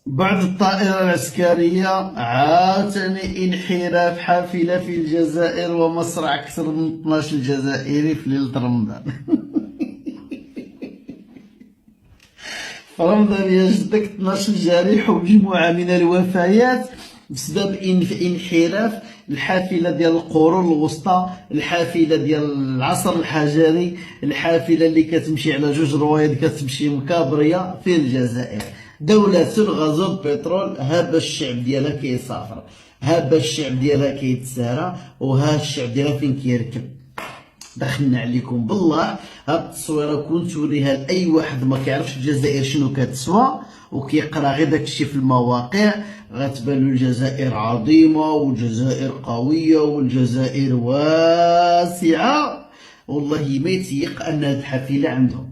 بعد الطائرة العسكرية عاوتاني انحراف حافلة في الجزائر ومصرع أكثر من 12 جزائري في ليلة رمضان. في رمضان يا جدك 12 جريح ومجموعة من الوفيات بسبب انحراف الحافلة ديال القرون الوسطى، الحافلة ديال العصر الحجري، الحافلة اللي كتمشي على جوج روايد كتمشي مكابرية في الجزائر. دولة غازو بترول هابا الشعب ديالها كيسافر، هابا الشعب ديالها كيتسارى، وها الشعب ديالها فين كيركب. دخلنا عليكم بالله. هاد التصويره كنت توريها لاي واحد ما كيعرفش الجزائر شنو كتسوى وكيقرا غير داكشي في المواقع، غتبان له الجزائر عظيمه والجزائر قويه والجزائر واسعه. والله ما يتيق ان هاد الحافله عندهم،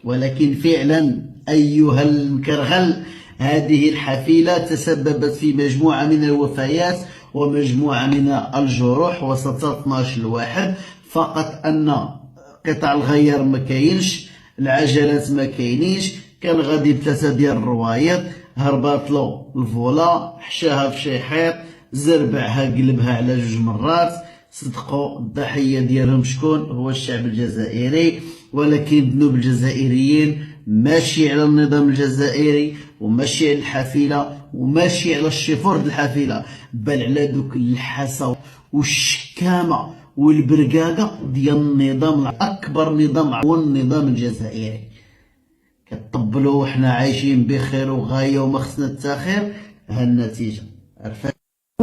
ولكن فعلا ايها المكرغل هذه الحافله تسببت في مجموعه من الوفيات ومجموعه من الجروح وسط 12 واحد. فقط ان قطع الغيار ما كاينش، العجلات ما كاينينش، كان غادي بثلاثه ديال الروايض، هربات له الفولا، حشاها في شي حيط، زربعها قلبها على جوج مرات. صدقوا الضحيه ديالهم شكون؟ هو الشعب الجزائري. ولكن الذنوب الجزائريين ماشي على النظام الجزائري وماشي على الحافله وماشي على الشفور د الحافله، بل على دوك الحسا والشكامه والبرقاقه ديال النظام الاكبر نظام هو النظام الجزائري. كطبلوا وحنا عايشين بخير وغايه وما خصنا التاخير، ها النتيجه.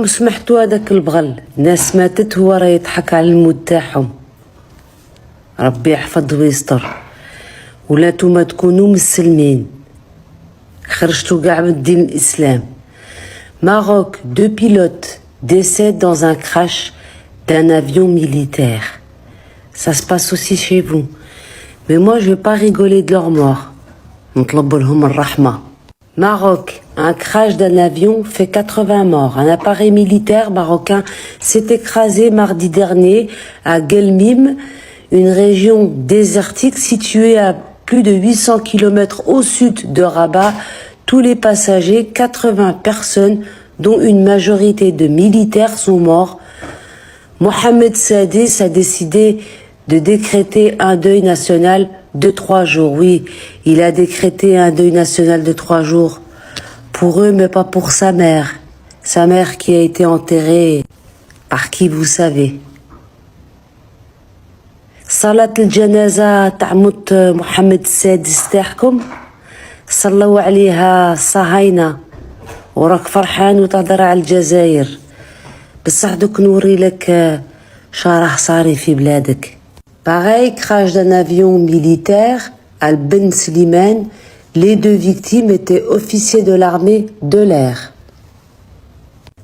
سمحتوا هذاك البغل ناس ماتت هو راه يضحك على الموت تاعهم. ربي يحفظ ويستر. ولا نتوما تكونوا مسلمين خرجتوا كاع من دين الاسلام. Maroc, 2 pilotes décèdent dans un crash d'un avion militaire. Ça se passe aussi chez vous. Mais moi, je vais pas rigoler de leur mort. نطلب لهم الرحمة. Maroc, un crash d'un avion fait 80 morts. Un appareil militaire marocain s'est écrasé mardi dernier à Guelmim, une région désertique située à plus de 800 km au sud de Rabat. Tous les passagers, 80 personnes, dont une majorité de militaires, sont morts. Mohamed Sadis a décidé de décréter un deuil national de 3 jours. Oui, il a décrété un deuil national de 3 jours. Pour eux, mais pas pour sa mère. Sa mère qui a été enterrée par qui vous savez. صلاة الجنازة تاع موت محمد السادس تاعكم صلوا عليها الصهاينة وراك فرحان وتهضر على الجزائر، بصح دوك نوري لك شرح صاري في بلادك. Pareil, crash d'un avion militaire à Ben Slimane. Les 2 victimes étaient officiers de l'armée de l'air.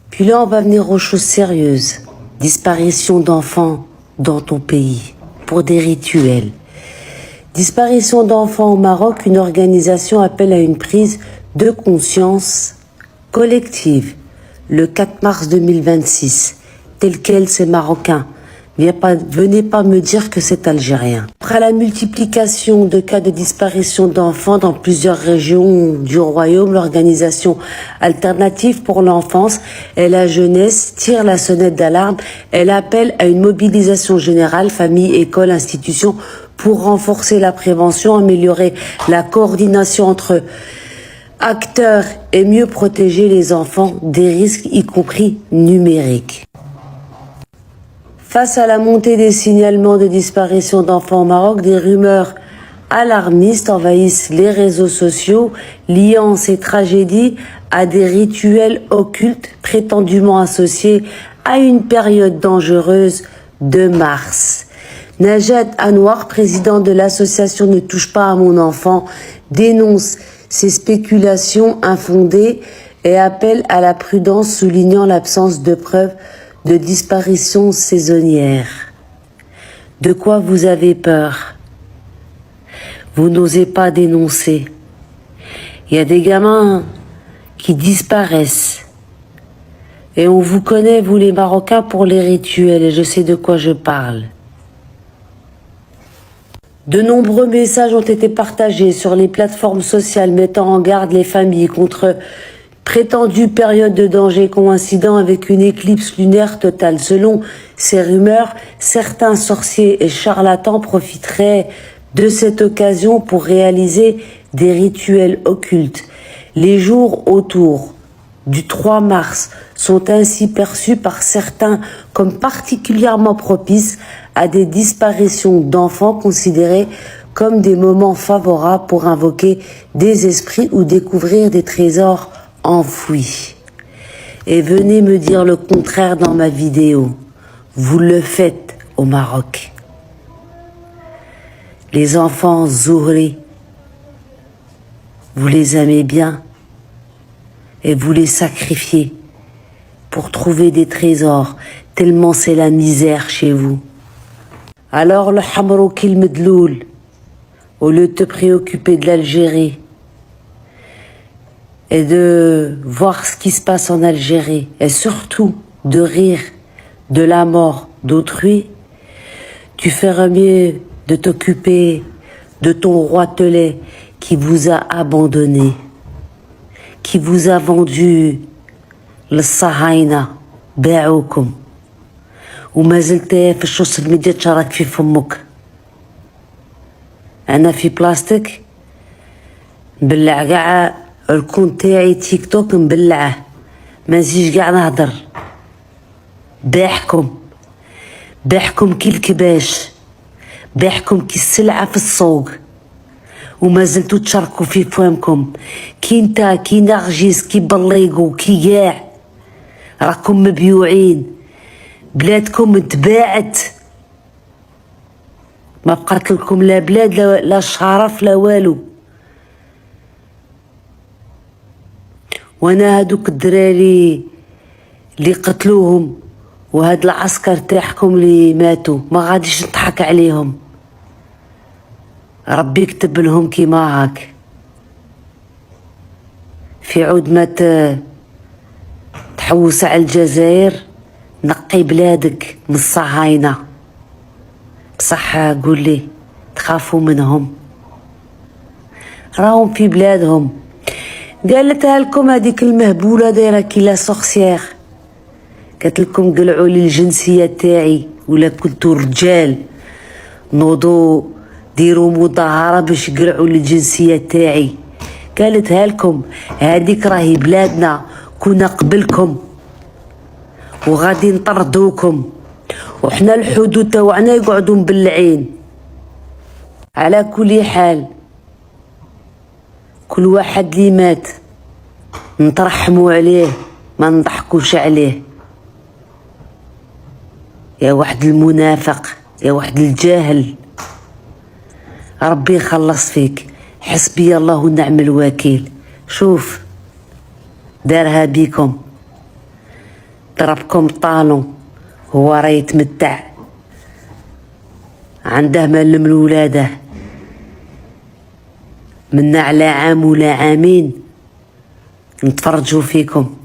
Puis là, on va venir aux choses sérieuses. Disparition d'enfants dans ton pays pour des rituels. Disparition d'enfants au Maroc, une organisation appelle à une prise de conscience collective le 4 mars 2026. Tel quel, c'est marocain. Venez pas me dire que c'est algérien. Après la multiplication de cas de disparition d'enfants dans plusieurs régions du royaume, l'organisation alternative pour l'enfance et la jeunesse tire la sonnette d'alarme. Elle appelle à une mobilisation générale, familles, écoles, institutions, pour renforcer la prévention, améliorer la coordination entre acteurs et mieux protéger les enfants des risques, y compris numériques. Face à la montée des signalements de disparition d'enfants au Maroc, des rumeurs alarmistes envahissent les réseaux sociaux, liant ces tragédies à des rituels occultes prétendument associés à une période dangereuse de mars. Najat Anwar, président de l'association Ne touche pas à mon enfant, dénonce ces spéculations infondées et appelle à la prudence, soulignant l'absence de preuves de disparition saisonnière. De quoi vous avez peur? Vous n'osez pas dénoncer. Il y a des gamins qui disparaissent. Et on vous connaît, vous les Marocains, pour les rituels, et je sais de quoi je parle. De nombreux messages ont été partagés sur les plateformes sociales mettant en garde les familles contre Prétendue période de danger coïncidant avec une éclipse lunaire totale. Selon ces rumeurs, certains sorciers et charlatans profiteraient de cette occasion pour réaliser des rituels occultes. Les jours autour du 3 mars sont ainsi perçus par certains comme particulièrement propices à des disparitions d'enfants considérés comme des moments favorables pour invoquer des esprits ou découvrir des trésors enfouis. Et venez me dire le contraire dans ma vidéo. Vous le faites au Maroc. Les enfants Zohri, vous les aimez bien et vous les sacrifiez pour trouver des trésors, tellement c'est la misère chez vous. Alors le Hamrouk il Medloul, au lieu de te préoccuper de l'Algérie et de voir ce qui se passe en Algérie et surtout de rire de la mort d'autrui, tu ferais mieux de t'occuper de ton roi Telé qui vous a abandonné, qui vous a vendu le Sahaina, باعوكم وما زلت في السوشيال ميديا تشارك في فمك. انا في بلاستيك نبلع كاع الكون تاعي تيك توك نبلعه، ما نزيدش كاع نهضر. باحكم كي الكباش، باحكم كي السلعة في السوق وما زلتوا تشاركوا في فهمكم. كي نتا كي نرجس كي بليقو كي كاع راكم مبيوعين، بلادكم تباعت، ما بقات لكم لا بلاد لا شرف لا والو. وانا هادوك الدراري اللي قتلوهم وهاد العسكر تاعكم اللي ماتوا ما غاديش نضحك عليهم، ربي يكتب لهم كيما هاك. في عود ما تحوس على الجزائر نقي بلادك من الصهاينة. بصح قول لي تخافوا منهم، راهم في بلادهم. قالتها لكم هذيك المهبولة دايرة كي لا سورسيير، قالت لكم قلعوا لي الجنسية تاعي ولا كنتو رجال نوضوا ديروا مظاهرة باش يقلعوا لي الجنسية تاعي. قالتها لكم هذيك راهي بلادنا، كنا قبلكم وغادي نطردوكم، وحنا الحدود تاوعنا يقعدوا مبلعين. على كل حال كل واحد اللي مات نترحموا عليه ما نضحكوش عليه. يا واحد المنافق، يا واحد الجاهل، ربي يخلص فيك. حسبي الله ونعم الوكيل. شوف دارها بيكم، ضربكم طالون، هو راه يتمتع، عنده مال من ولاده، منا على عام ولا عامين نتفرجوا فيكم.